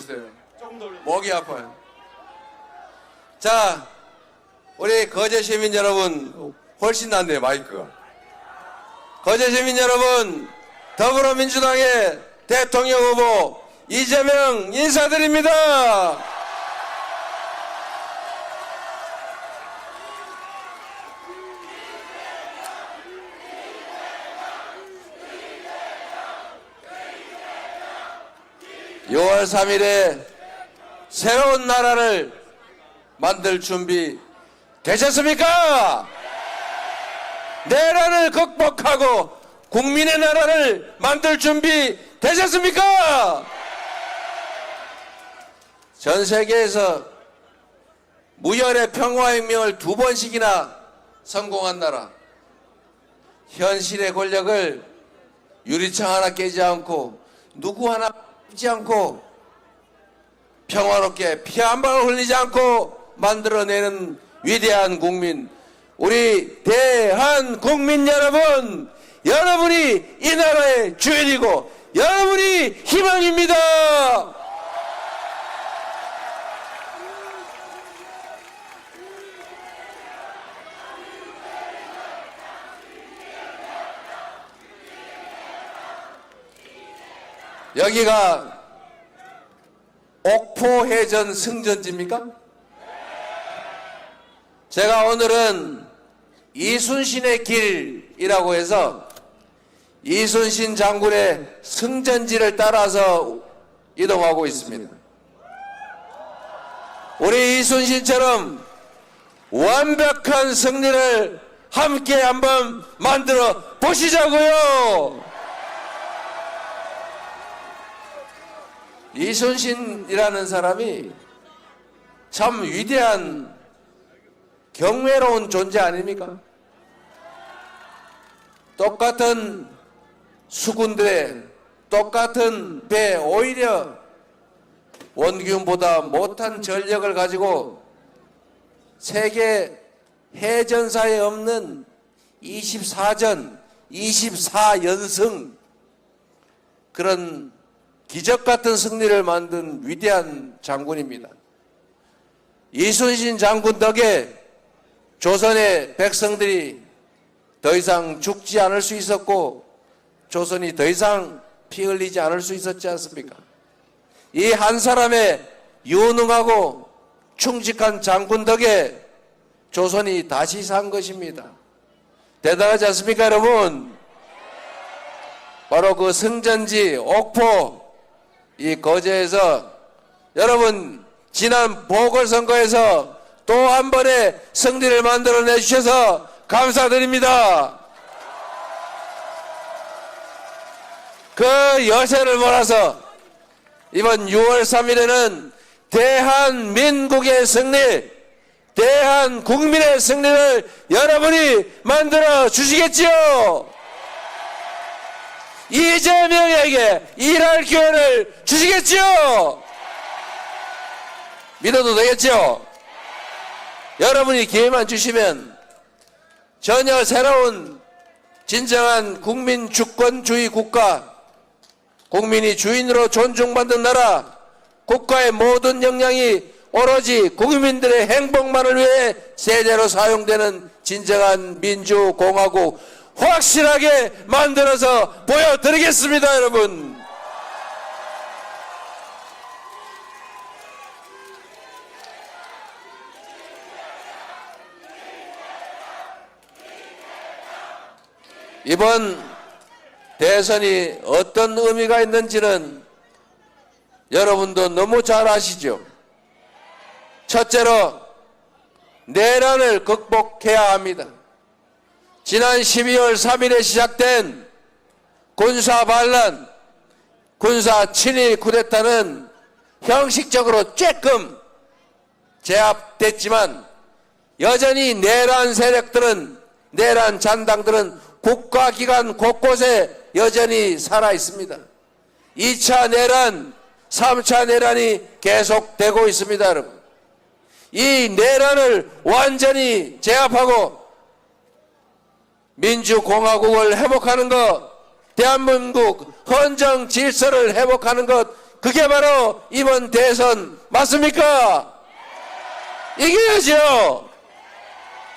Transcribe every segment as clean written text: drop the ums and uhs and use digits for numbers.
올려주세요. 목이 아파요. 자, 우리 거제 시민 여러분, 훨씬 낫네요, 마이크가. 거제 시민 여러분, 더불어민주당의 대통령 후보 이재명 인사드립니다. (6월 3일에) 새로운 나라를 만들 준비 되셨습니까? 내란을 극복하고 국민의 나라를 만들 준비 되셨습니까? 전 세계에서 무혈의 평화혁명을 2번씩이나 성공한 나라, 현실의 권력을 유리창 하나 깨지 않고 누구 하나 지 않고 평화롭게 피 한 방울 흘리지 않고 만들어내는 위대한 국민, 우리 대한국민 여러분, 여러분이 이 나라의 주인이고 여러분이 희망입니다. 여기가 옥포해전 승전지입니까? 제가 오늘은 이순신의 길이라고 해서 이순신 장군의 승전지를 따라서 이동하고 있습니다. 우리 이순신처럼 완벽한 승리를 함께 한번 만들어 보시자고요. 이순신이라는 사람이 참 위대한 경외로운 존재 아닙니까? 똑같은 수군들의 똑같은 배, 오히려 원균보다 못한 전력을 가지고 세계 해전사에 없는 24전, 24연승, 그런 기적같은 승리를 만든 위대한 장군입니다. 이순신 장군 덕에 조선의 백성들이 더 이상 죽지 않을 수 있었고 조선이 더 이상 피 흘리지 않을 수 있었지 않습니까? 이 한 사람의 유능하고 충직한 장군 덕에 조선이 다시 산 것입니다. 대단하지 않습니까, 여러분? 바로 그 승전지 옥포, 이 거제에서 여러분 지난 보궐선거에서 또 한 번의 승리를 만들어내 주셔서 감사드립니다. 그 여세를 몰아서 이번 6월 3일에는 대한민국의 승리, 대한국민의 승리를 여러분이 만들어 주시겠지요? 이재명에게 일할 기회를 주시겠지요? 믿어도 되겠죠? 여러분이 기회만 주시면 전혀 새로운 진정한 국민 주권주의 국가, 국민이 주인으로 존중받는 나라, 국가의 모든 역량이 오로지 국민들의 행복만을 위해 제대로 사용되는 진정한 민주공화국 확실하게 만들어서 보여드리겠습니다, 여러분. 이번 대선이 어떤 의미가 있는지는 여러분도 너무 잘 아시죠? 첫째로 내란을 극복해야 합니다. 지난 12월 3일에 시작된 군사반란, 군사 친위 쿠데타는 형식적으로 쬐끔 제압됐지만 여전히 내란 세력들은, 내란 잔당들은 국가기관 곳곳에 여전히 살아 있습니다. 2차 내란, 3차 내란이 계속되고 있습니다, 여러분. 이 내란을 완전히 제압하고 민주공화국을 회복하는 것, 대한민국 헌정 질서를 회복하는 것, 그게 바로 이번 대선 맞습니까? 이겨야죠.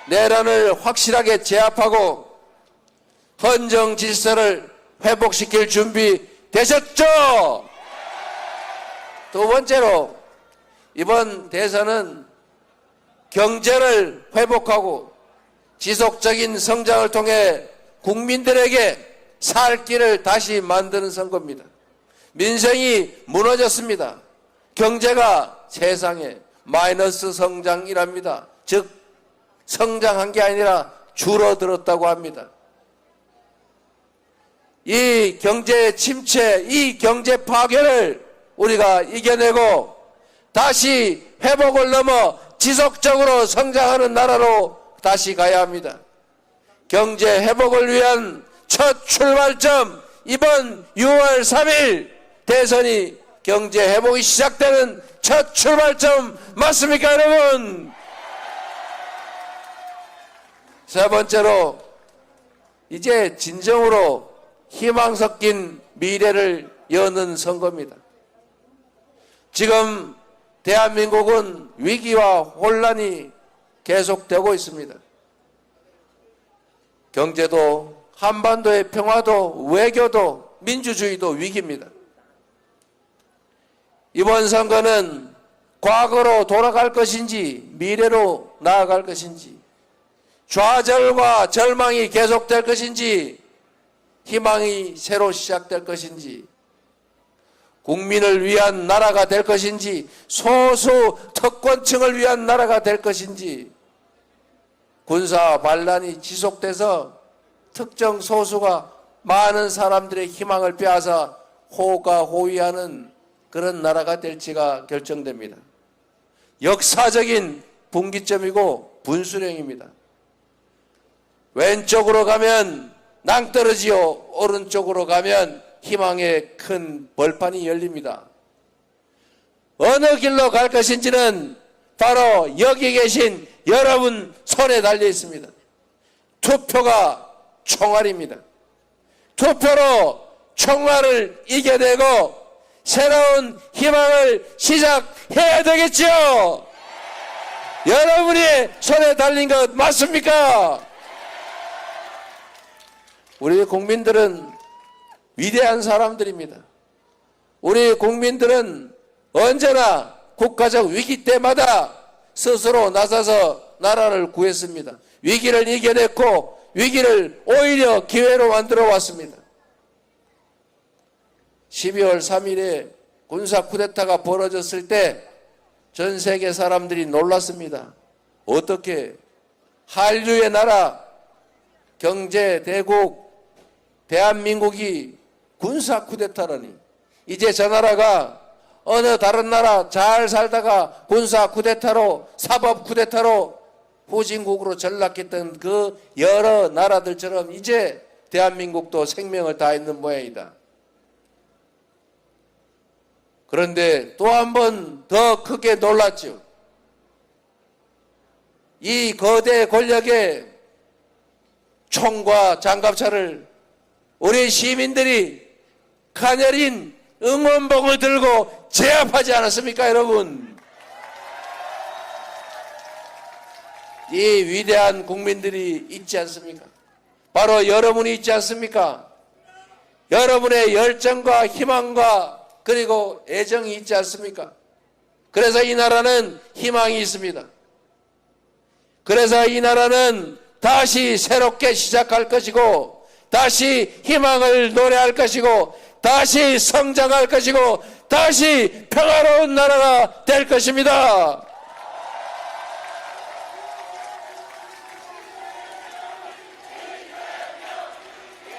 내란을 확실하게 제압하고 헌정 질서를 회복시킬 준비 되셨죠? 두 번째로 이번 대선은 경제를 회복하고 지속적인 성장을 통해 국민들에게 살 길을 다시 만드는 선거입니다. 민생이 무너졌습니다. 경제가 세상에 마이너스 성장이랍니다. 즉 성장한 게 아니라 줄어들었다고 합니다. 이 경제 침체, 이 경제 파괴를 우리가 이겨내고 다시 회복을 넘어 지속적으로 성장하는 나라로 다시 가야 합니다. 경제 회복을 위한 첫 출발점, 이번 6월 3일 대선이 경제 회복이 시작되는 첫 출발점 맞습니까, 여러분? 세 번째로 이제 진정으로 희망 섞인 미래를 여는 선거입니다. 지금 대한민국은 위기와 혼란이 계속되고 있습니다. 경제도, 한반도의 평화도, 외교도, 민주주의도 위기입니다. 이번 선거는 과거로 돌아갈 것인지 미래로 나아갈 것인지, 좌절과 절망이 계속될 것인지 희망이 새로 시작될 것인지, 국민을 위한 나라가 될 것인지, 소수 특권층을 위한 나라가 될 것인지, 군사 반란이 지속돼서 특정 소수가 많은 사람들의 희망을 빼앗아 호가호위하는 그런 나라가 될지가 결정됩니다. 역사적인 분기점이고 분수령입니다. 왼쪽으로 가면 낭떠러지요, 오른쪽으로 가면 희망의 큰 벌판이 열립니다. 어느 길로 갈 것인지는 바로 여기 계신 여러분 손에 달려 있습니다. 투표가 총알입니다. 투표로 총알을 이겨내고 새로운 희망을 시작해야 되겠죠? 여러분이 손에 달린 것 맞습니까? 우리 국민들은 위대한 사람들입니다. 우리 국민들은 언제나 국가적 위기 때마다 스스로 나서서 나라를 구했습니다. 위기를 이겨냈고 위기를 오히려 기회로 만들어 왔습니다. 12월 3일에 군사 쿠데타가 벌어졌을 때 전 세계 사람들이 놀랐습니다. 어떻게 한류의 나라, 경제 대국 대한민국이 군사 쿠데타라니. 이제 저 나라가 어느 다른 나라 잘 살다가 군사 쿠데타로, 사법 쿠데타로 후진국으로 전락했던 그 여러 나라들처럼 이제 대한민국도 생명을 다했는 모양이다. 그런데 또 한 번 더 크게 놀랐죠. 이 거대 권력의 총과 장갑차를 우리 시민들이 가녀린 응원봉을 들고 제압하지 않았습니까, 여러분? 이 위대한 국민들이 있지 않습니까? 바로 여러분이 있지 않습니까? 여러분의 열정과 희망과 그리고 애정이 있지 않습니까? 그래서 이 나라는 희망이 있습니다. 그래서 이 나라는 다시 새롭게 시작할 것이고, 다시 희망을 노래할 것이고, 다시 성장할 것이고, 다시 평화로운 나라가 될 것입니다.